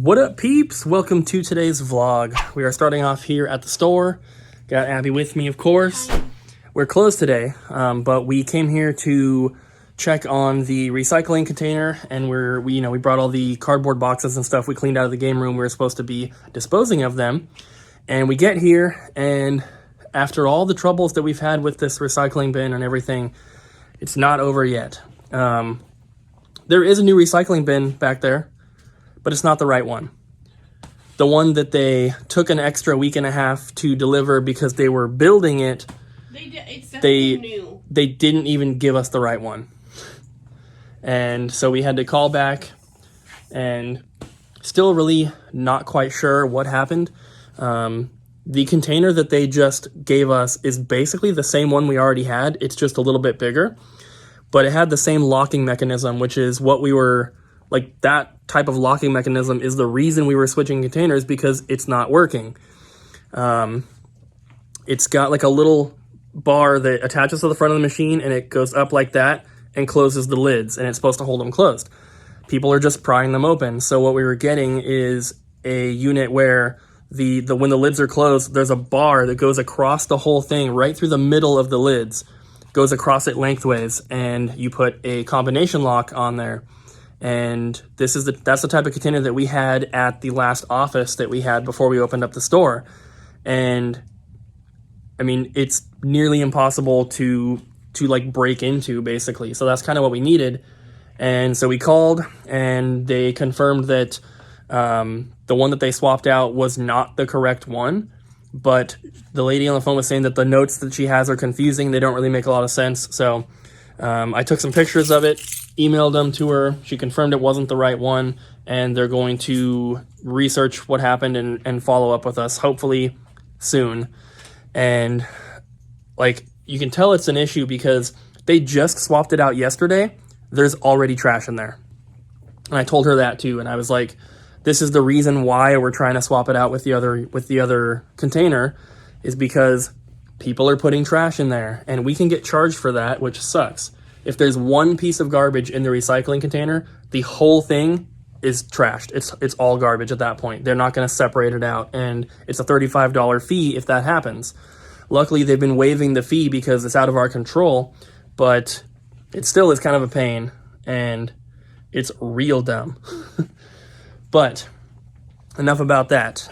What up, peeps? Welcome to today's vlog. We are starting off here at the store. Got Abby with me, of course. We're closed today, but we came here to check on the recycling container, and we brought all the cardboard boxes and stuff we cleaned out of the game room. We were supposed to be disposing of them, and we get here, and after all the troubles that we've had with this recycling bin and everything, it's not over yet. There is a new recycling bin back there, but it's not the right one. The one that they took an extra week and a half to deliver because they were building it, they didn't even give us the right one. And so we had to call back, and still really not quite sure what happened. The container that they just gave us is basically the same one we already had. It's just a little bit bigger, but it had the same locking mechanism, which is what we were, like, that type of locking mechanism is the reason we were switching containers, because it's not working. It's got like a little bar that attaches to the front of the machine, and it goes up like that and closes the lids, and it's supposed to hold them closed. People are just prying them open. So what we were getting is a unit where when the lids are closed, there's a bar that goes across the whole thing, right through the middle of the lids, goes across it lengthways, and you put a combination lock on there. And that's the type of container that we had at the last office that we had before we opened up the store. And I mean, it's nearly impossible to like break into, basically. So that's kind of what we needed. And so we called, and they confirmed that the one that they swapped out was not the correct one. But the lady on the phone was saying that the notes that she has are confusing. They don't really make a lot of sense. So I took some pictures of it, emailed them to her. She confirmed it wasn't the right one, and they're going to research what happened and follow up with us, hopefully soon. And like, you can tell it's an issue because they just swapped it out yesterday. There's already trash in there. And I told her that too, and I was like, this is the reason why we're trying to swap it out with the other container, is because people are putting trash in there, and we can get charged for that, which sucks. If there's one piece of garbage in the recycling container, the whole thing is trashed. It's all garbage at that point. They're not going to separate it out, and it's a $35 fee if that happens. Luckily, they've been waiving the fee because it's out of our control, but it still is kind of a pain, and it's real dumb. But enough about that.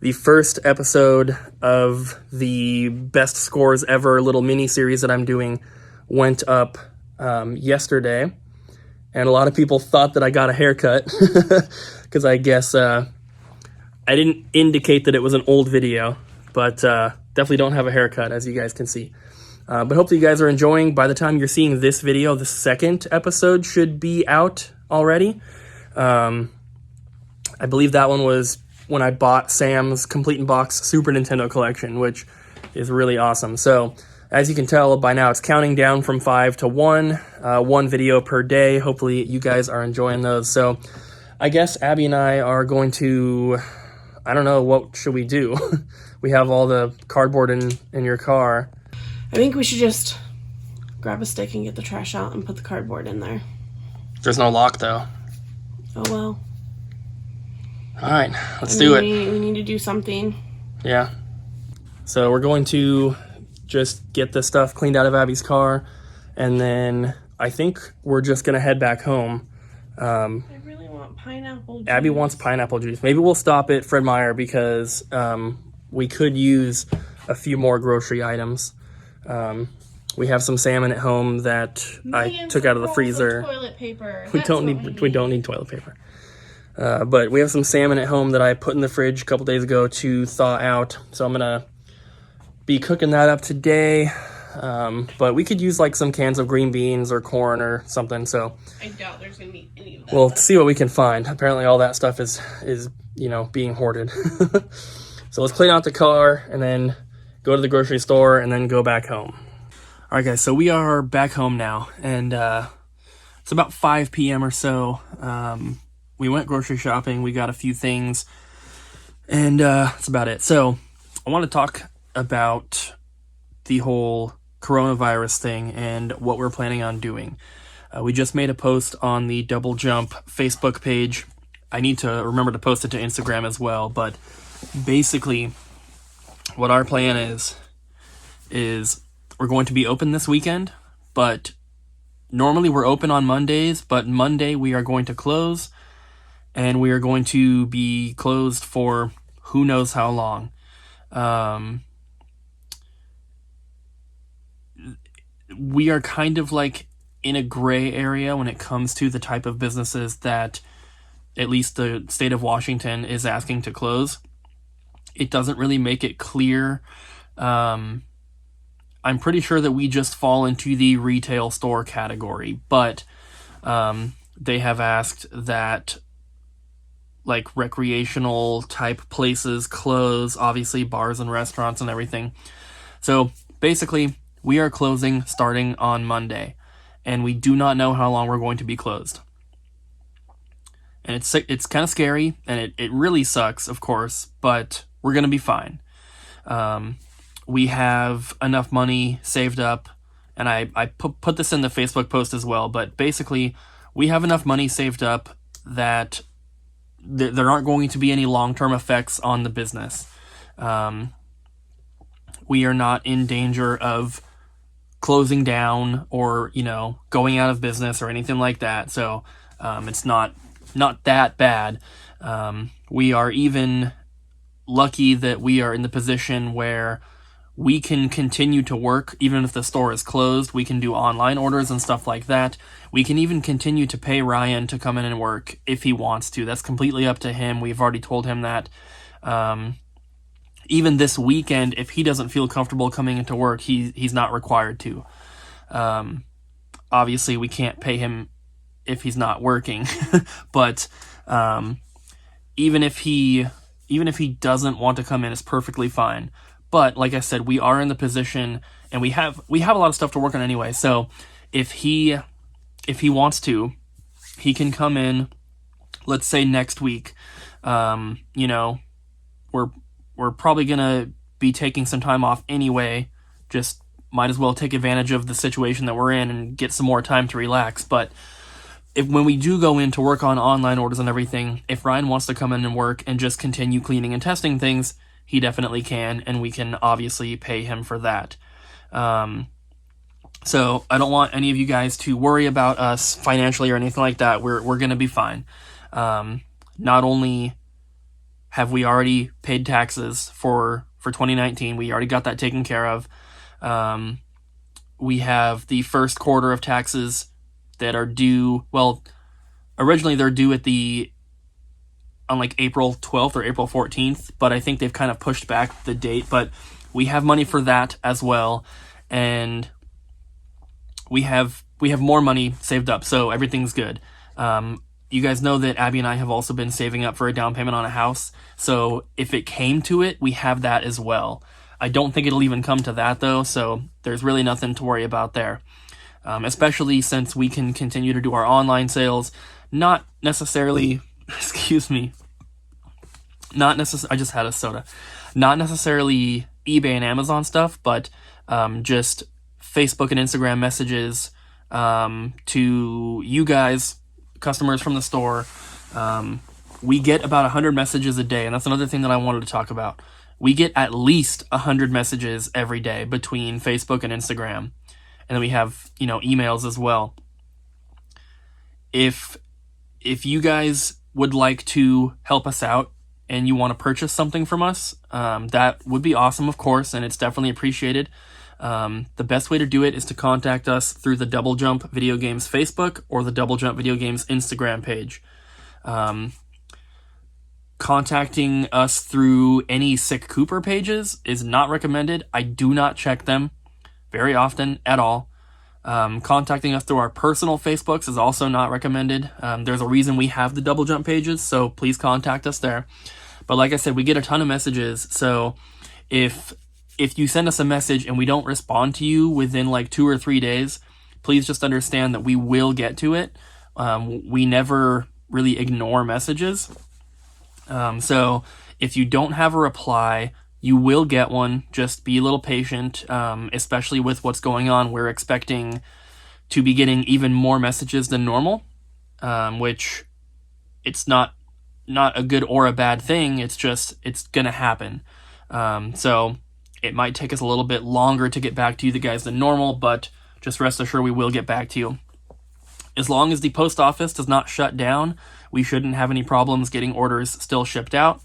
The first episode of the best scores ever little mini series that I'm doing went up yesterday, and a lot of people thought that I got a haircut because I guess I didn't indicate that it was an old video, but definitely don't have a haircut, as you guys can see. But hopefully you guys are enjoying. By the time you're seeing this video, the second episode should be out already. I believe that one was when I bought Sam's Complete in Box Super Nintendo collection, which is really awesome. So as you can tell by now, it's counting down from 5 to 1, one video per day. Hopefully you guys are enjoying those. So I guess Abby and I are going to, I don't know, what should we do? We have all the cardboard in your car. I think we should just grab a stick and get the trash out and put the cardboard in there. There's no lock though. Oh well. All right, let's do it. We need to do something. Yeah. So we're going to just get the stuff cleaned out of Abby's car, and then I think we're just going to head back home. I really want pineapple juice. Abby wants pineapple juice. Maybe we'll stop at Fred Meyer because we could use a few more grocery items. We have some salmon at home that I took out of the freezer. Toilet paper. We don't need toilet paper. But we have some salmon at home that I put in the fridge a couple days ago to thaw out. So I'm going to be cooking that up today. But we could use like some cans of green beans or corn or something. So I doubt there's going to be any of that. We'll see what we can find. Apparently all that stuff is being hoarded. So let's clean out the car and then go to the grocery store and then go back home. All right, guys, so we are back home now, and it's about 5 p.m. or so. We went grocery shopping. We got a few things, and that's about it. So I want to talk about the whole coronavirus thing and what we're planning on doing. We just made a post on the Double Jump Facebook page I need to remember to post it to Instagram as well. But basically, what our plan is we're going to be open this weekend, but normally we're open on Mondays, but Monday we are going to close, and we are going to be closed for who knows how long. We are kind of like in a gray area when it comes to the type of businesses that at least the state of Washington is asking to close. It doesn't really make it clear. I'm pretty sure that we just fall into the retail store category, but they have asked that like recreational type places close, obviously bars and restaurants and everything. So basically, we are closing starting on Monday, and we do not know how long we're going to be closed. And it's kind of scary, and it really sucks, of course, but we're going to be fine. We have enough money saved up, and I put this in the Facebook post as well, but basically, we have enough money saved up that there aren't going to be any long-term effects on the business. We are not in danger of closing down or, going out of business or anything like that, so it's not that bad. We are even lucky that we are in the position where we can continue to work even if the store is closed. We can do online orders and stuff like that. We can even continue to pay Ryan to come in and work if he wants to. That's completely up to him. We've already told him that. Even this weekend, if he doesn't feel comfortable coming into work, he's not required to. Obviously, we can't pay him if he's not working, but even if he doesn't want to come in, it's perfectly fine. But like I said, we are in the position, and we have a lot of stuff to work on anyway. So if he wants to, he can come in. Let's say next week. We're probably gonna be taking some time off anyway. Just might as well take advantage of the situation that we're in and get some more time to relax. But when we do go in to work on online orders and everything, if Ryan wants to come in and work and just continue cleaning and testing things, he definitely can, and we can obviously pay him for that. So I don't want any of you guys to worry about us financially or anything like that. We're going to be fine. Not only have we already paid taxes for 2019, we already got that taken care of. We have the first quarter of taxes that are due. Well, originally they're due on like April 12th or April 14th, but I think they've kind of pushed back the date. But we have money for that as well, and we have more money saved up, so everything's good. You guys know that Abby and I have also been saving up for a down payment on a house, so if it came to it, we have that as well. I don't think it'll even come to that though, so there's really nothing to worry about there. Especially since we can continue to do our online sales, not necessarily, I just had a soda. Not necessarily eBay and Amazon stuff, but just Facebook and Instagram messages to you guys, customers from the store. We get about 100 messages a day, and that's another thing that I wanted to talk about. We get at least 100 messages every day between Facebook and Instagram, and then we have emails as well. If you guys would like to help us out and you want to purchase something from us, that would be awesome, of course, and it's definitely appreciated. The best way to do it is to contact us through the Double Jump Video Games Facebook or the Double Jump Video Games Instagram page. Contacting us through any SicCooper pages is not recommended. I do not check them very often at all. Contacting us through our personal Facebooks is also not recommended. There's a reason we have the Double Jump pages, so please contact us there. But like I said, we get a ton of messages, so if you send us a message and we don't respond to you within like 2 or 3 days, please just understand that we will get to it. We never really ignore messages. So if you don't have a reply, you will get one. Just be a little patient, especially with what's going on. We're expecting to be getting even more messages than normal, which it's not not a good or a bad thing. It's just, it's going to happen. So it might take us a little bit longer to get back to you guys than normal, but just rest assured we will get back to you. As long as the post office does not shut down, we shouldn't have any problems getting orders still shipped out.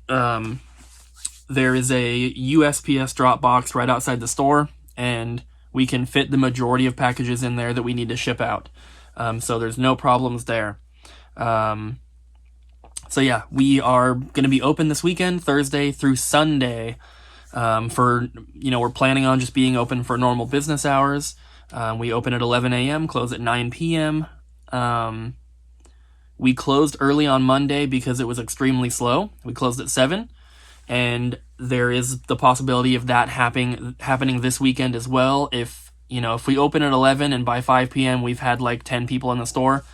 There is a USPS drop box right outside the store, and we can fit the majority of packages in there that we need to ship out. So there's no problems there. So yeah, we are going to be open this weekend, Thursday through Sunday. We're planning on just being open for normal business hours. We open at 11 a.m., close at 9 p.m. We closed early on Monday because it was extremely slow. We closed at 7, and there is the possibility of that happening this weekend as well. If we open at 11 and by 5 p.m. we've had like 10 people in the store,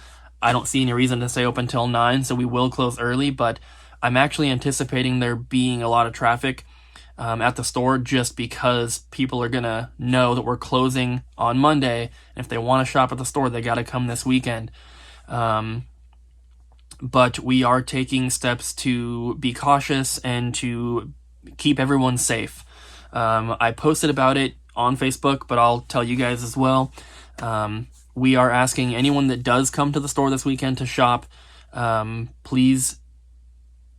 I don't see any reason to stay open till 9, so we will close early, but I'm actually anticipating there being a lot of traffic at the store just because people are going to know that we're closing on Monday, and if they want to shop at the store, they got to come this weekend. But we are taking steps to be cautious and to keep everyone safe. I posted about it on Facebook, but I'll tell you guys as well. We are asking anyone that does come to the store this weekend to shop, please,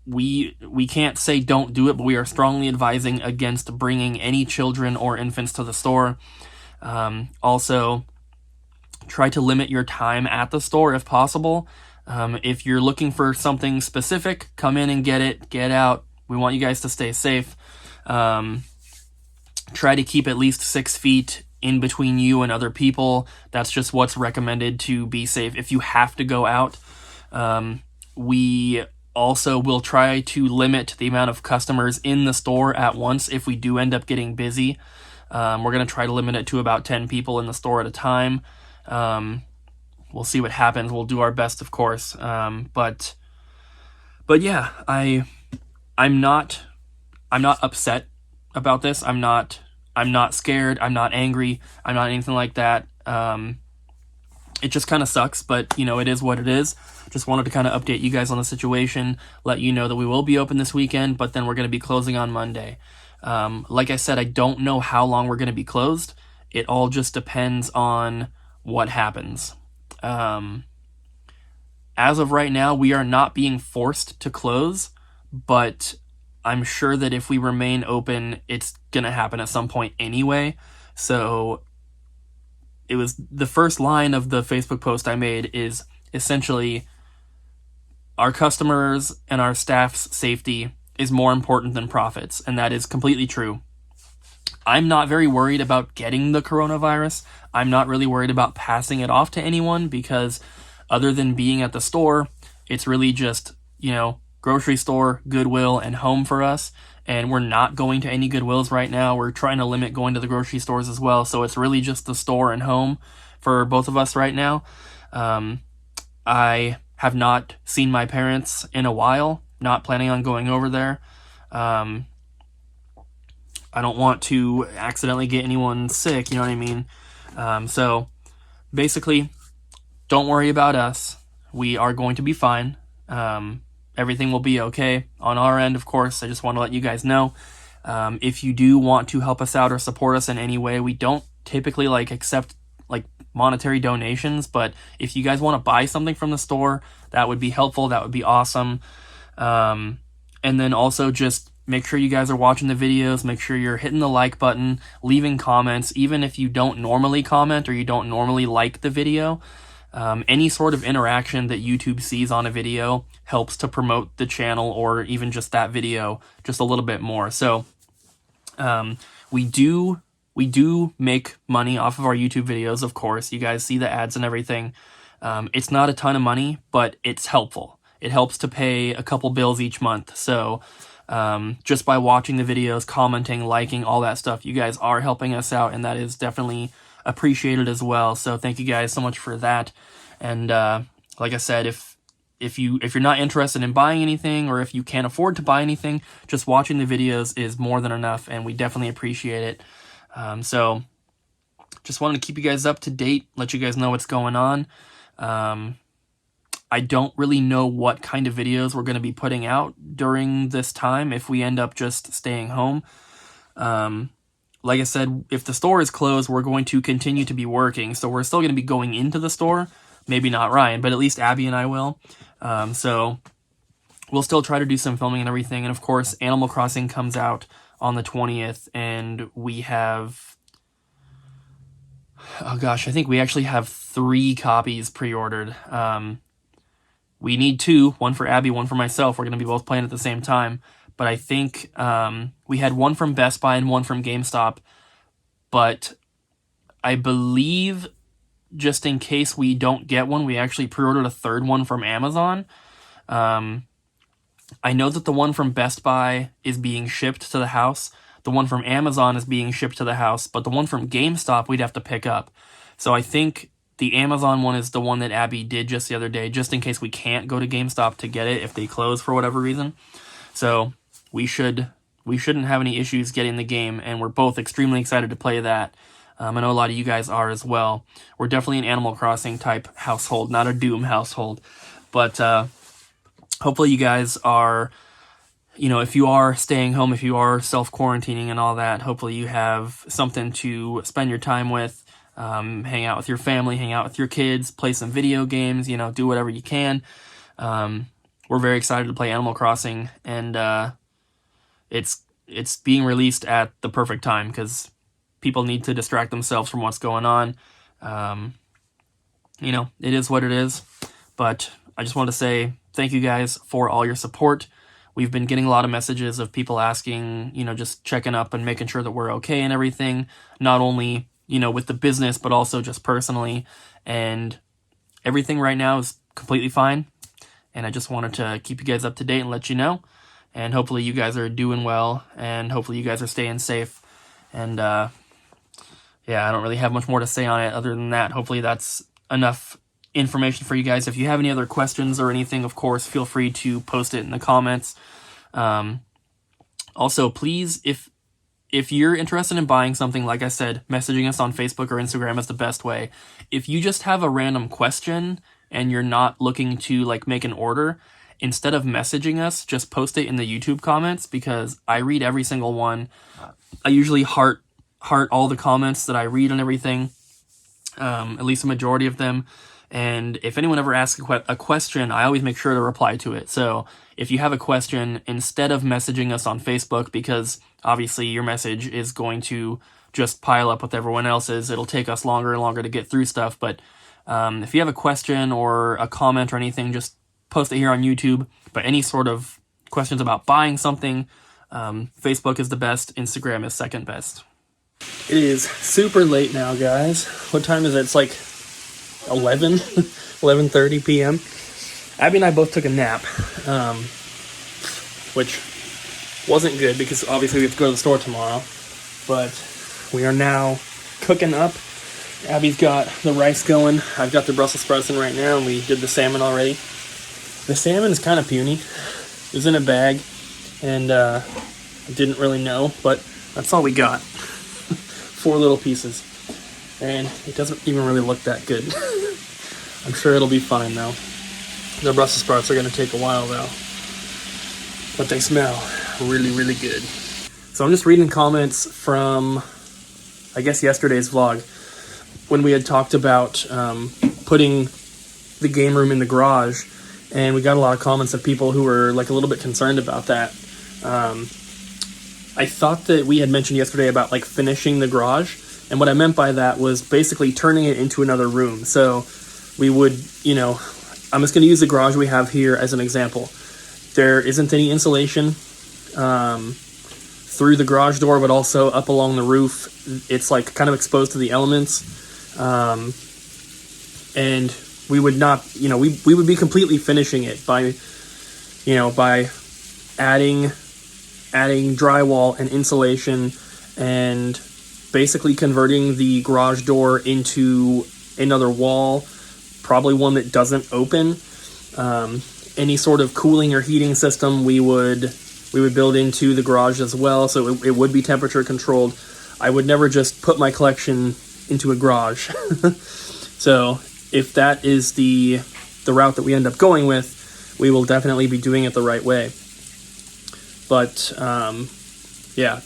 we can't say don't do it, but we are strongly advising against bringing any children or infants to the store. Also, try to limit your time at the store if possible. If you're looking for something specific, come in and get it, get out. We want you guys to stay safe. Try to keep at least 6 feet in between you and other people. That's just what's recommended to be safe. If you have to go out, we also will try to limit the amount of customers in the store at once if we do end up getting busy. We're going to try to limit it to about 10 people in the store at a time. We'll see what happens. We'll do our best, of course. But yeah, I'm not upset about this. I'm not scared. I'm not angry. I'm not anything like that. It just kind of sucks, but it is what it is. Just wanted to kind of update you guys on the situation, let you know that we will be open this weekend, but then we're going to be closing on Monday. Like I said, I don't know how long we're going to be closed. It all just depends on what happens. As of right now, we are not being forced to close, but I'm sure that if we remain open, it's going to happen at some point anyway. So it was the first line of the Facebook post I made is essentially our customers and our staff's safety is more important than profits, and that is completely true. I'm not very worried about getting the coronavirus. I'm not really worried about passing it off to anyone because other than being at the store, it's really just, grocery store, Goodwill, and home for us. And we're not going to any Goodwills right now. We're trying to limit going to the grocery stores as well. So it's really just the store and home for both of us right now. I have not seen my parents in a while, not planning on going over there. I don't want to accidentally get anyone sick, you know what I mean? So basically, don't worry about us. We are going to be fine. Everything will be okay on our end, of course. I just want to let you guys know. If you do want to help us out or support us in any way, we don't typically accept monetary donations, but if you guys want to buy something from the store, that would be helpful. That would be awesome. And then also just make sure you guys are watching the videos. Make sure you're hitting the like button, leaving comments, even if you don't normally comment or you don't normally like the video. Any sort of interaction that YouTube sees on a video helps to promote the channel or even just that video just a little bit more. So we do make money off of our YouTube videos, of course. You guys see the ads and everything. It's not a ton of money, but it's helpful. It helps to pay a couple bills each month. So just by watching the videos, commenting, liking, all that stuff, you guys are helping us out, and that is definitely appreciated as well. So thank you guys so much for that. And like I said, if you're not interested in buying anything, or if you can't afford to buy anything, just watching the videos is more than enough, and we definitely appreciate it. So just wanted to keep you guys up to date, let you guys know what's going on. I don't really know what kind of videos we're going to be putting out during this time if we end up just staying home. Like I said, if the store is closed, we're going to continue to be working, so we're still going to be going into the store. Maybe not Ryan, but at least Abby and I will. So we'll still try to do some filming and everything, and of course, Animal Crossing comes out on the 20th, and we have... Oh gosh, I think we actually have 3 copies pre-ordered. We need 2, one for Abby, one for myself. We're going to be both playing at the same time. But I think we had one from Best Buy and one from GameStop. But I believe, just in case we don't get one, we actually pre-ordered a 3rd one from Amazon. I know that the one from Best Buy is being shipped to the house. The one from Amazon is being shipped to the house. But the one from GameStop we'd have to pick up. So I think the Amazon one is the one that Abby did just the other day, just in case we can't go to GameStop to get it if they close for whatever reason. So we shouldn't have any issues getting the game, and we're both extremely excited to play that. I know a lot of you guys are as well. We're definitely an Animal Crossing type household, not a Doom household. But hopefully you guys are, if you are staying home, if you are self-quarantining and all that, hopefully you have something to spend your time with. Hang out with your family, hang out with your kids, play some video games, do whatever you can. We're very excited to play Animal Crossing, and it's being released at the perfect time because people need to distract themselves from what's going on. It is what it is, but I just want to say thank you guys for all your support. We've been getting a lot of messages of people asking, just checking up and making sure that we're okay and everything, not only with the business, but also just personally. And everything right now is completely fine. And I just wanted to keep you guys up to date and let you know. And hopefully you guys are doing well. And hopefully you guys are staying safe. And I don't really have much more to say on it other than that. Hopefully that's enough information for you guys. If you have any other questions or anything, of course, feel free to post it in the comments. Also, please, if you're interested in buying something, like I said, messaging us on Facebook or Instagram is the best way. If you just have a random question and you're not looking to make an order, instead of messaging us, just post it in the YouTube comments because I read every single one. I usually heart all the comments that I read and everything, at least a majority of them. And if anyone ever asks a question, I always make sure to reply to it. So if you have a question, instead of messaging us on Facebook, because obviously your message is going to just pile up with everyone else's, it'll take us longer and longer to get through stuff. But if you have a question or a comment or anything, just post it here on YouTube. But any sort of questions about buying something, Facebook is the best, Instagram is second best. It is super late now, guys. What time is it? It's like 11:30 p.m. Abby and I both took a nap, which wasn't good because obviously we have to go to the store tomorrow. But we are now cooking up. Abby's got the rice going. I've got the Brussels sprouts in right now, and we did the salmon already. The salmon is kind of puny. It was in a bag, and I didn't really know, but that's all we got. 4 little pieces. And it doesn't even really look that good. I'm sure it'll be fine, though. The Brussels sprouts are going to take a while, though. But they smell really, really good. So I'm just reading comments from, I guess, yesterday's vlog, when we had talked about putting the game room in the garage, and we got a lot of comments of people who were a little bit concerned about that. I thought that we had mentioned yesterday about finishing the garage, and what I meant by that was basically turning it into another room. So we would, I'm just going to use the garage we have here as an example. There isn't any insulation through the garage door, but also up along the roof. It's kind of exposed to the elements. And we would not, we would be completely finishing it by adding drywall and insulation and basically converting the garage door into another wall, probably one that doesn't open. Any sort of cooling or heating system we would build into the garage as well, so it would be temperature controlled. I would never just put my collection into a garage. So if that is the the route that we end up going with, we will definitely be doing it the right way. But yeah,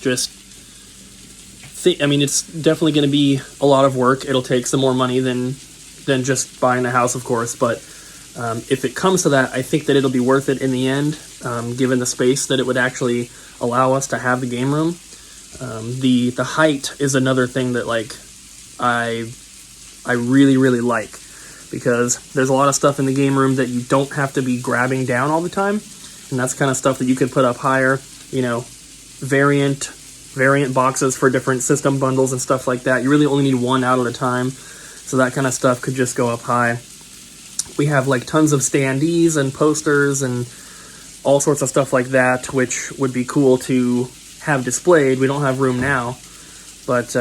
I mean, it's definitely going to be a lot of work. It'll take some more money than just buying the house, of course. But if it comes to that, I think that it'll be worth it in the end, given the space that it would actually allow us to have the game room. The height is another thing that like I really, really like, because there's a lot of stuff in the game room that you don't have to be grabbing down all the time, and that's kind of stuff that you could put up higher, you know, variant boxes for different system bundles and stuff like that. You really only need one out at a time, so that kind of stuff could just go up high. We have like tons of standees and posters and all sorts of stuff like that, which would be cool to have displayed. We don't have room now, but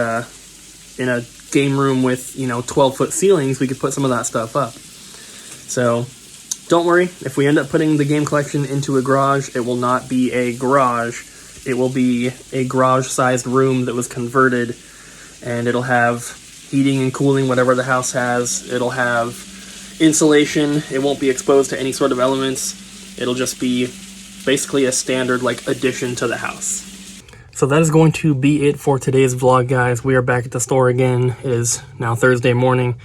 in a game room with, you know, 12-foot ceilings, we could put some of that stuff up. So don't worry, if we end up putting the game collection into a garage, it will not be a garage. It will be a garage-sized room that was converted, and it'll have heating and cooling, whatever the house has. It'll have insulation. It won't be exposed to any sort of elements. It'll just be basically a standard, like, addition to the house. So that is going to be it for today's vlog, guys. We are back at the store again. It is now Thursday morning.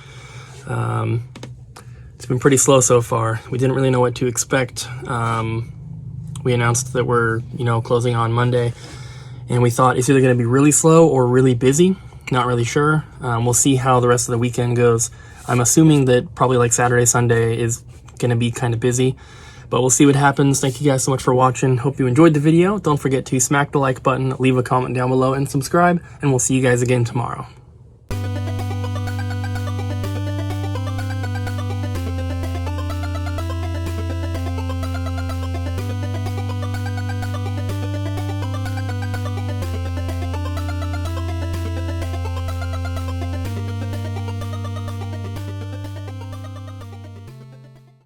It's been pretty slow so far. We didn't really know what to expect. We announced that we're, you know, closing on Monday, and we thought it's either going to be really slow or really busy. Not really sure. We'll see how the rest of the weekend goes. I'm assuming that probably like Saturday, Sunday is going to be kind of busy, but we'll see what happens. Thank you guys so much for watching. Hope you enjoyed the video. Don't forget to smack the like button, leave a comment down below, and subscribe, and we'll see you guys again tomorrow.